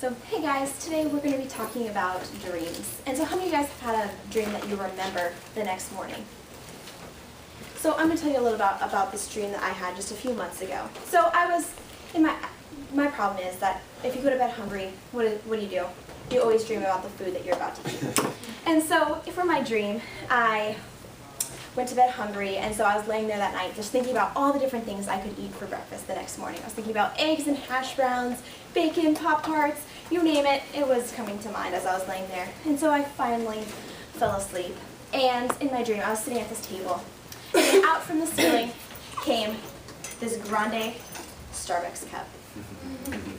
So, hey guys, today we're going to be talking about dreams. And so how many of you guys have had a dream that you remember the next morning? So I'm going to tell you a little about this dream that I had just a few months ago. So I was, in my problem is that if you go to bed hungry, what do? You always dream about the food that you're about to eat. And so for my dream, I went to bed hungry, and so I was laying there that night just thinking about all the different things I could eat for breakfast the next morning. I was thinking about eggs and hash browns, bacon, Pop-Tarts, you name it, it was coming to mind as I was laying there. And so I finally fell asleep. And in my dream, I was sitting at this table, and out from the ceiling came this grande Starbucks cup.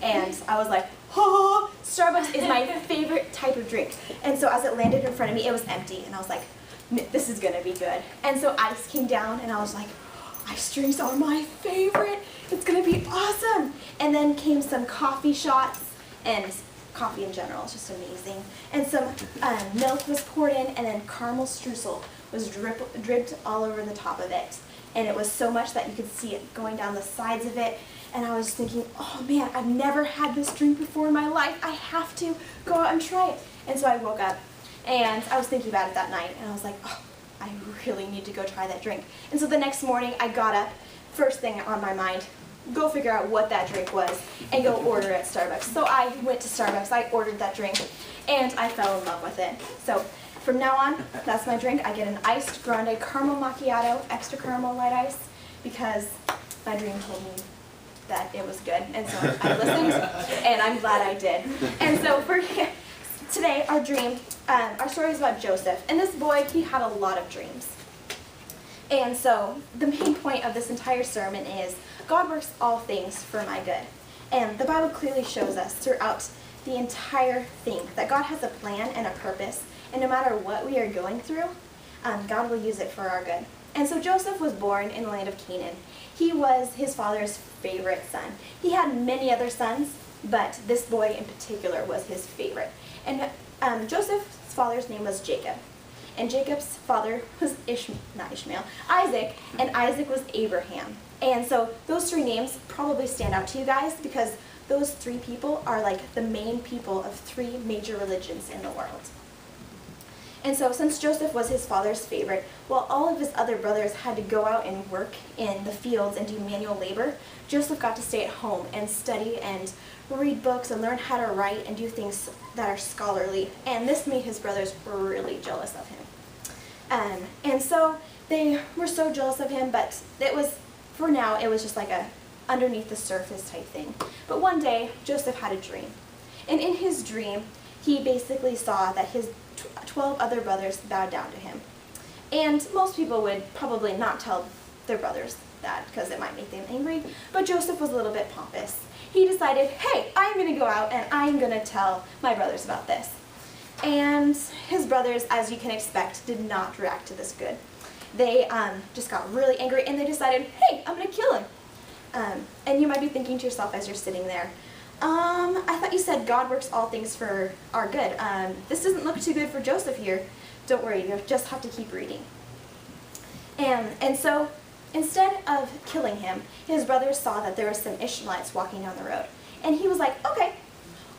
And I was like, oh, Starbucks is my favorite type of drink. And so as it landed in front of me, it was empty, and I was like, this is gonna be good. And so ice came down, and I was like, ice drinks are my favorite. It's gonna be awesome. And then came some coffee shots, and coffee in general is just amazing. And some milk was poured in, and then caramel streusel was dripped all over the top of it. And it was so much that you could see it going down the sides of it. And I was thinking, oh man, I've never had this drink before in my life. I have to go out and try it. And so I woke up, and I was thinking about it that night, and I was like, oh, I really need to go try that drink. And so the next morning, I got up, first thing on my mind, go figure out what that drink was, and go order at Starbucks. So I went to Starbucks, I ordered that drink, and I fell in love with it. So from now on, that's my drink. I get an iced grande caramel macchiato, extra caramel light ice, because my dream told me that it was good, and so I listened, and I'm glad I did. And so for today, our dream, our story is about Joseph, and this boy, he had a lot of dreams. And so the main point of this entire sermon is God works all things for my good. And the Bible clearly shows us throughout the entire thing that God has a plan and a purpose, and no matter what we are going through, God will use it for our good. And so Joseph was born in the land of Canaan. He was his father's favorite son. He had many other sons, but this boy in particular was his favorite. And Joseph's father's name was Jacob. And Jacob's father was Isaac, and Isaac was Abraham. And so those three names probably stand out to you guys because those three people are like the main people of three major religions in the world. And so since Joseph was his father's favorite, while all of his other brothers had to go out and work in the fields and do manual labor, Joseph got to stay at home and study and read books and learn how to write and do things that are scholarly. And this made his brothers really jealous of him. And so they were so jealous of him, but it was, for now, it was just like a underneath the surface type thing. But one day, Joseph had a dream. And in his dream, he basically saw that his 12 other brothers bowed down to him. And most people would probably not tell their brothers that because it might make them angry, but Joseph was a little bit pompous. He decided, hey, I'm going to go out and I'm going to tell my brothers about this. And his brothers, as you can expect, did not react to this good. They just got really angry, and they decided, hey, I'm going to kill him. And you might be thinking to yourself as you're sitting there, I thought you said God works all things for our good. This doesn't look too good for Joseph here. Don't worry, you just have to keep reading. And so instead of killing him, his brothers saw that there were some Ishmaelites walking down the road. And he was like, okay,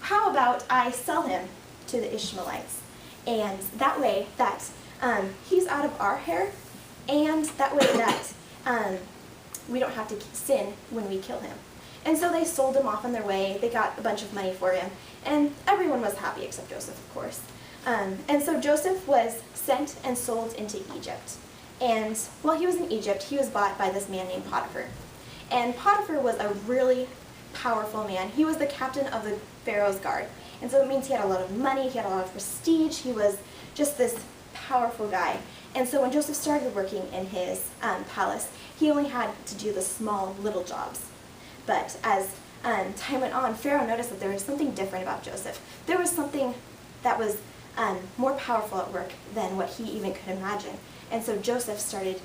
how about I sell him to the Ishmaelites? And that way that he's out of our hair, and that way that we don't have to sin when we kill him. And so they sold him off on their way. They got a bunch of money for him. And everyone was happy except Joseph, of course. And so Joseph was sent and sold into Egypt. And while he was in Egypt, he was bought by this man named Potiphar. And Potiphar was a really powerful man. He was the captain of the Pharaoh's guard. And so it means he had a lot of money, he had a lot of prestige, he was just this powerful guy. And so when Joseph started working in his palace, he only had to do the small little jobs. But as time went on, Pharaoh noticed that there was something different about Joseph. There was something that was more powerful at work than what he even could imagine. And so Joseph started,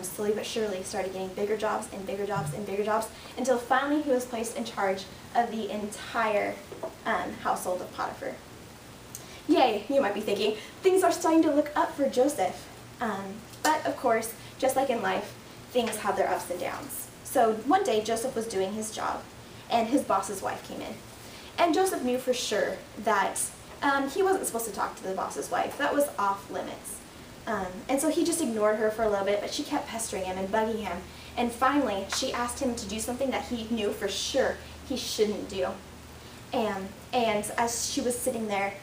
slowly but surely, started getting bigger jobs and bigger jobs and bigger jobs until finally he was placed in charge of the entire household of Potiphar. Yay, you might be thinking, things are starting to look up for Joseph. But of course, just like in life, things have their ups and downs. So one day Joseph was doing his job, and his boss's wife came in. And Joseph knew for sure that he wasn't supposed to talk to the boss's wife. That was off limits. And so he just ignored her for a little bit, but she kept pestering him and bugging him. And finally, she asked him to do something that he knew for sure he shouldn't do. And as she was sitting there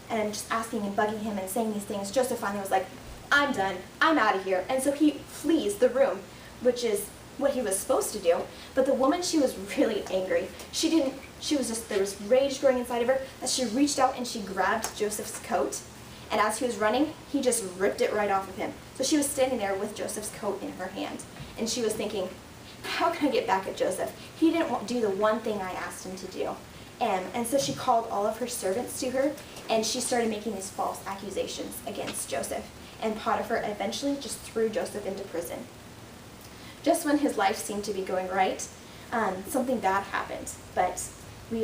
and just asking and bugging him and saying these things, Joseph finally was like, I'm done. I'm out of here. And so he flees the room, which is what he was supposed to do. But the woman, she was really angry. There was rage growing inside of her that she reached out and she grabbed Joseph's coat. And as he was running, he just ripped it right off of him. So she was standing there with Joseph's coat in her hand. And she was thinking, how can I get back at Joseph? He didn't do the one thing I asked him to do. And so she called all of her servants to her, and she started making these false accusations against Joseph. And Potiphar eventually just threw Joseph into prison. Just when his life seemed to be going right, something bad happened. But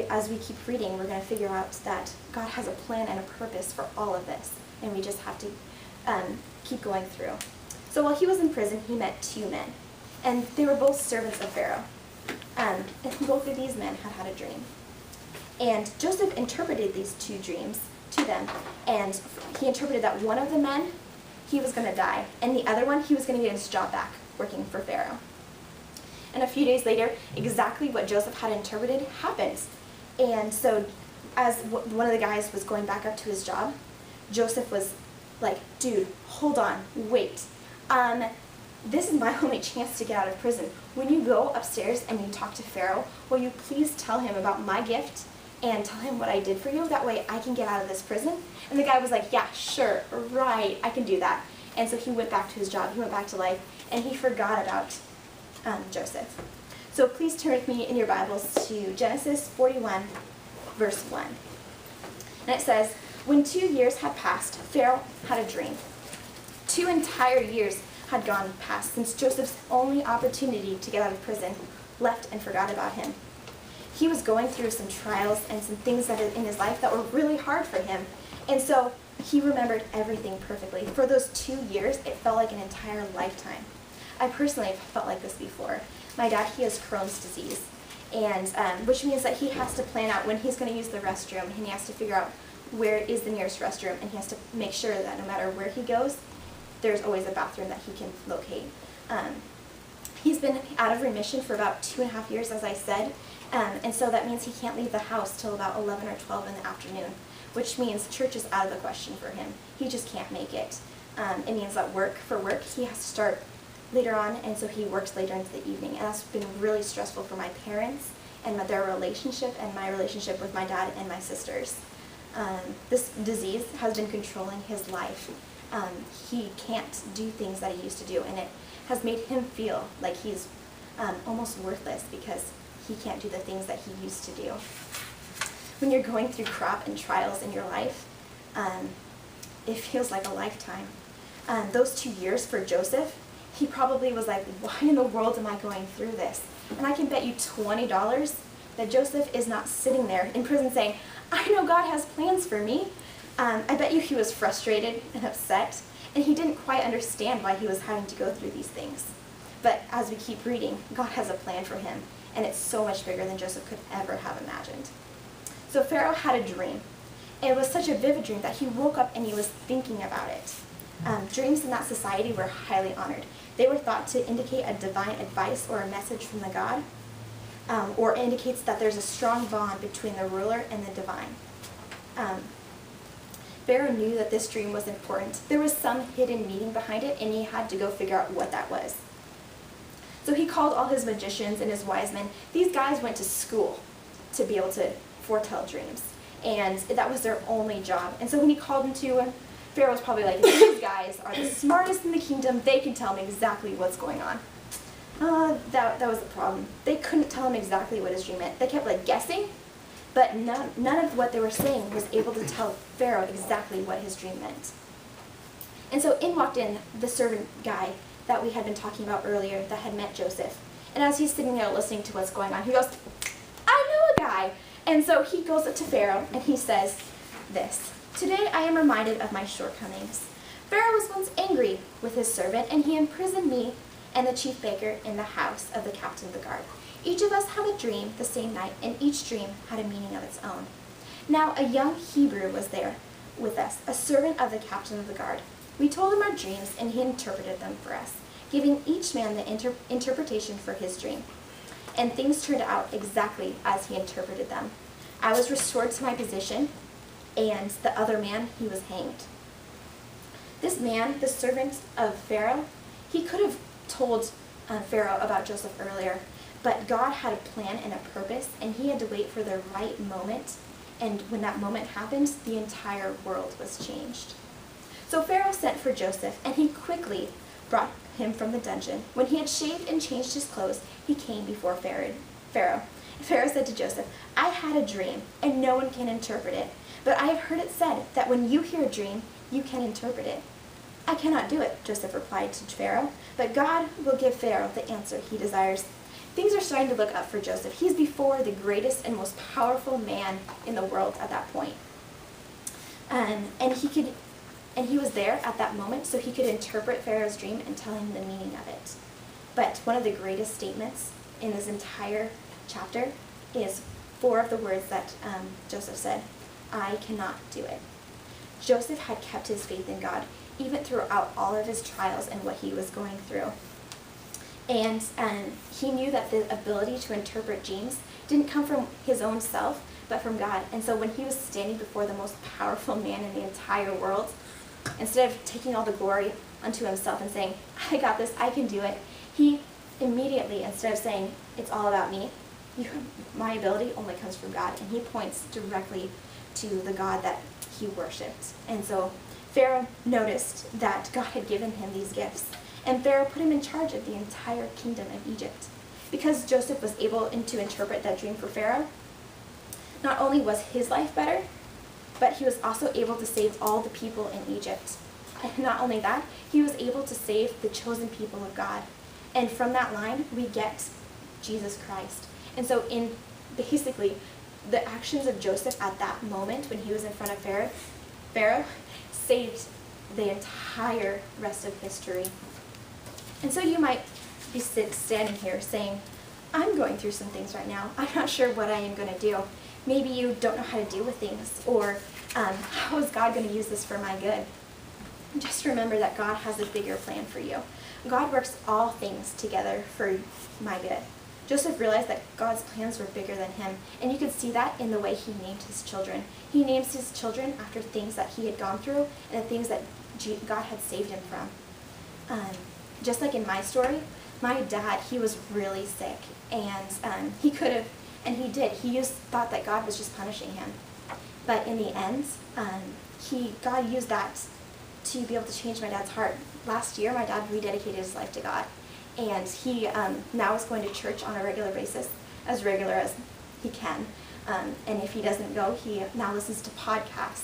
as we keep reading, we're going to figure out that God has a plan and a purpose for all of this, and we just have to keep going through. So while he was in prison, he met two men, and they were both servants of Pharaoh. And both of these men had had a dream. And Joseph interpreted these two dreams to them, and he interpreted that one of the men, he was going to die, and the other one, he was going to get his job back working for Pharaoh. And a few days later, exactly what Joseph had interpreted happened. And so as one of the guys was going back up to his job, Joseph was like, dude, hold on, wait. This is my only chance to get out of prison. When you go upstairs and you talk to Pharaoh, will you please tell him about my gift and tell him what I did for you? That way I can get out of this prison. And the guy was like, yeah, sure, right, I can do that. And so he went back to his job, he went back to life, and he forgot about Joseph. So please turn with me in your Bibles to Genesis 41, verse 1. And it says, when 2 years had passed, Pharaoh had a dream. 2 entire years had gone past since Joseph's only opportunity to get out of prison left and forgot about him. He was going through some trials and some things that in his life that were really hard for him. And so he remembered everything perfectly. For those 2 years, it felt like an entire lifetime. I personally have felt like this before. My dad, he has Crohn's disease, and which means that he has to plan out when he's going to use the restroom, and he has to figure out where is the nearest restroom, and he has to make sure that no matter where he goes, there's always a bathroom that he can locate. He's been out of remission for about 2.5 years, as I said, and so that means he can't leave the house till about 11 or 12 in the afternoon, which means church is out of the question for him. He just can't make it. It means that for work, he has to start later on, and so he works later into the evening, and that's been really stressful for my parents and their relationship and my relationship with my dad and my sisters. This disease has been controlling his life. He can't do things that he used to do, and it has made him feel like he's almost worthless because he can't do the things that he used to do. When you're going through crap and trials in your life, it feels like a lifetime. Those 2 years for Joseph, he probably was like, why in the world am I going through this? And I can bet you $20 that Joseph is not sitting there in prison saying, I know God has plans for me. I bet you he was frustrated and upset, and he didn't quite understand why he was having to go through these things. But as we keep reading, God has a plan for him, and it's so much bigger than Joseph could ever have imagined. So Pharaoh had a dream. It was such a vivid dream that he woke up and he was thinking about it. Dreams in that society were highly honored. They were thought to indicate a divine advice or a message from the God, or indicates that there's a strong bond between the ruler and the divine. Pharaoh knew that this dream was important. There was some hidden meaning behind it, and he had to go figure out what that was. So he called all his magicians and his wise men. These guys went to school to be able to foretell dreams, and that was their only job. And so when he called them to him, Pharaoh was probably like, these guys are the smartest in the kingdom. They can tell me exactly what's going on. That was the problem. They couldn't tell him exactly what his dream meant. They kept guessing, but none of what they were saying was able to tell Pharaoh exactly what his dream meant. And so in walked in the servant guy that we had been talking about earlier that had met Joseph. And as he's sitting there listening to what's going on, he goes, I know a guy. And so he goes up to Pharaoh and he says this, today I am reminded of my shortcomings. Pharaoh was once angry with his servant, and he imprisoned me and the chief baker in the house of the captain of the guard. Each of us had a dream the same night, and each dream had a meaning of its own. Now a young Hebrew was there with us, a servant of the captain of the guard. We told him our dreams, and he interpreted them for us, giving each man the interpretation for his dream. And things turned out exactly as he interpreted them. I was restored to my position, and the other man, he was hanged. This man, the servant of Pharaoh, he could have told Pharaoh about Joseph earlier, but God had a plan and a purpose, and he had to wait for the right moment. And when that moment happened, the entire world was changed. So Pharaoh sent for Joseph, and he quickly brought him from the dungeon. When he had shaved and changed his clothes, he came before Pharaoh. Pharaoh said to Joseph, I had a dream, and no one can interpret it. But I have heard it said that when you hear a dream, you can interpret it. I cannot do it, Joseph replied to Pharaoh, but God will give Pharaoh the answer he desires. Things are starting to look up for Joseph. He's before the greatest and most powerful man in the world at that point. And he was there at that moment, so he could interpret Pharaoh's dream and tell him the meaning of it. But one of the greatest statements in this entire chapter is 4 of the words that Joseph said, I cannot do it. Joseph had kept his faith in God, even throughout all of his trials and what he was going through. And he knew that the ability to interpret dreams didn't come from his own self, but from God. And so when he was standing before the most powerful man in the entire world, instead of taking all the glory unto himself and saying, I got this, I can do it, he immediately, instead of saying, it's all about me, my ability only comes from God. And he points directly to the God that he worshipped. And so Pharaoh noticed that God had given him these gifts. And Pharaoh put him in charge of the entire kingdom of Egypt. Because Joseph was able to interpret that dream for Pharaoh, not only was his life better, but he was also able to save all the people in Egypt. And not only that, he was able to save the chosen people of God. And from that line, we get Jesus Christ. And so basically, the actions of Joseph at that moment when he was in front of Pharaoh saved the entire rest of history. And so you might be standing here saying, I'm going through some things right now. I'm not sure what I am going to do. Maybe you don't know how to deal with things, or how is God going to use this for my good? Just remember that God has a bigger plan for you. God works all things together for my good. Joseph realized that God's plans were bigger than him, and you could see that in the way he named his children. He names his children after things that he had gone through and the things that God had saved him from. Just like in my story, my dad, he was really sick, and he could have, and he did. He thought that God was just punishing him. But in the end, God used that to be able to change my dad's heart. Last year, my dad rededicated his life to God. And he now is going to church on a regular basis, as regular as he can. And if he doesn't go, he now listens to podcasts.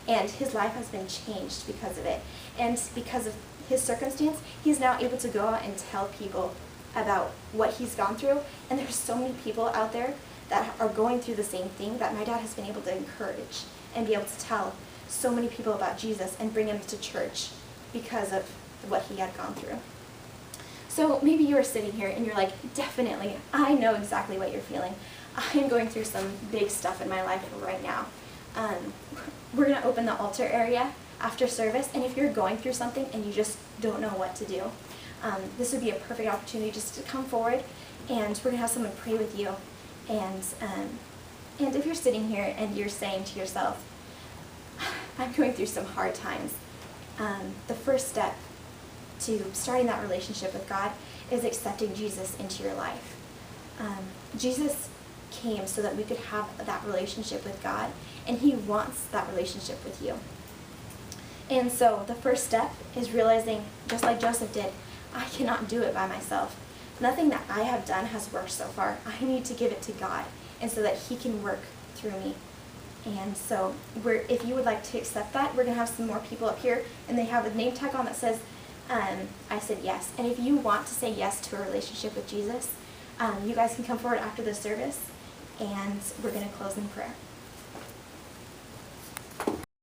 And his life has been changed because of it. And because of his circumstance, he's now able to go out and tell people about what he's gone through. And there's so many people out there that are going through the same thing that my dad has been able to encourage and be able to tell so many people about Jesus and bring them to church because of what he had gone through. So maybe you are sitting here and you're like, definitely, I know exactly what you're feeling. I am going through some big stuff in my life right now. We're going to open the altar area after service, and if you're going through something and you just don't know what to do, this would be a perfect opportunity just to come forward, and we're going to have someone pray with you. And if you're sitting here and you're saying to yourself, I'm going through some hard times, the first step to starting that relationship with God is accepting Jesus into your life. Jesus came so that we could have that relationship with God, and he wants that relationship with you. And so the first step is realizing, just like Joseph did, I cannot do it by myself. Nothing that I have done has worked so far. I need to give it to God, and so that he can work through me. And so if you would like to accept that, we're going to have some more people up here, and they have a name tag on that says, I said yes. And if you want to say yes to a relationship with Jesus, you guys can come forward after the service, and we're going to close in prayer.